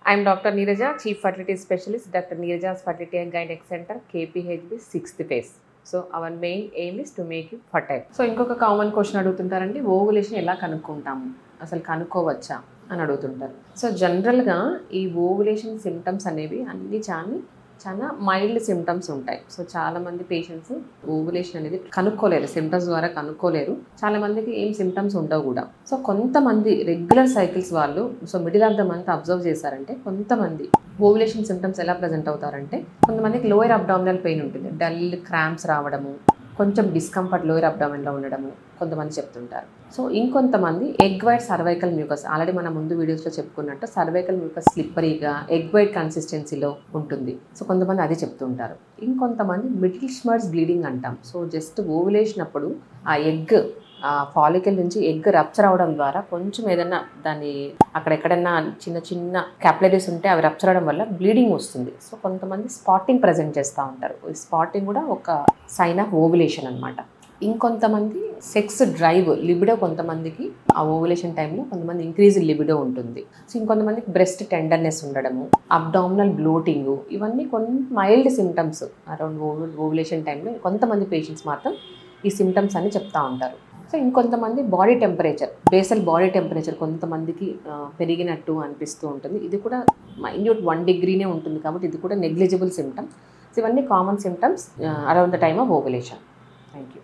I'm Dr. Neeraja, Chief Fertility Specialist, Dr. Neeraja's Fertility and Gynec Center, KPHB 6th phase. So our main aim is to make you fertile. So ఇంకొక common question అడుగుతుంటారండి, ovulation ఎలా కనుక్కుంటాము, అసలు కనుక్కోవచ్చా అని అడుగుతుంటారు. So జనరల్గా ఈ ovulation symptoms అనేవి అన్ని చాలా మైల్డ్ సిమ్టమ్స్ ఉంటాయి. సో చాలామంది పేషెంట్స్ ఓవులేషన్ అనేది కనుక్కోలేరు, సిమ్టమ్స్ ద్వారా కనుక్కోలేరు. చాలామందికి ఏం సిమ్టమ్స్ ఉండవు కూడా. సో కొంతమంది రెగ్యులర్ సైకిల్స్ వాళ్ళు middle of the month observe చేశారంటే కొంతమంది ఓవులేషన్ సిమ్టమ్స్ ఎలా ప్రజెంట్ అవుతారంటే, కొంతమందికి లోయర్ అబ్డామినల్ పెయిన్ ఉంటుంది, డల్ క్రాంప్స్ రావడము, కొంచెం డిస్కంఫర్ట్ లోయర్ అబ్డామిన్లో ఉండడము కొంతమంది చెప్తుంటారు. సో ఇంకొంతమంది egg white cervical mucus, already మనం ముందు వీడియోస్లో చెప్పుకున్నట్టు సర్వైకల్ మ్యూకస్ స్లిప్పరీగా ఎగ్ వైట్ కన్సిస్టెన్సీలో ఉంటుంది. సో కొంతమంది అది చెప్తుంటారు. ఇంకొంతమంది మిడిల్ స్మర్స్ బ్లీడింగ్ అంటాం. సో జస్ట్ ఓవులేషన్ అప్పుడు ఆ ఎగ్ ఫాలికల్ నుంచి ఎగ్ రప్చర్ అవడం ద్వారా కొంచెం ఏదైనా దాన్ని అక్కడెక్కడన్నా చిన్న చిన్న క్యాపిలరీస్ ఉంటే అవి రప్చర్ అవడం వల్ల బ్లీడింగ్ వస్తుంది. సో కొంతమంది స్పాటింగ్ ప్రజెంట్ చేస్తూ ఉంటారు. ఈ స్పాటింగ్ కూడా ఒక సైన్ ఆఫ్ ఓవులేషన్ అనమాట. ఇంకొంతమంది సెక్స్ డ్రైవ్ లిబిడో, కొంతమందికి ఆ ఓవులేషన్ టైంలో కొంతమంది ఇంక్రీజ్ లిబిడో ఉంటుంది. సో ఇంకొంతమందికి బ్రెస్ట్ టెండర్నెస్ ఉండడము, అబ్డామినల్ బ్లోటింగ్, ఇవన్నీ కొన్ని మైల్డ్ సిమ్టమ్స్ అరౌండ్ ఓవులేషన్ టైంలో. కొంతమంది పేషెంట్స్ మాత్రం ఈ సిమ్టమ్స్ అని చెప్తూ ఉంటారు. సో ఇంకొంతమంది body temperature, basal body temperature కొంతమందికి పెరిగినట్టు అనిపిస్తూ ఉంటుంది. ఇది కూడా మైన్యూట్ 1 డిగ్రీనే ఉంటుంది కాబట్టి ఇది కూడా నెగ్లిజిబుల్ సిమ్టమ్. సో ఇవన్నీ common symptoms around the time of ovulation. Thank you.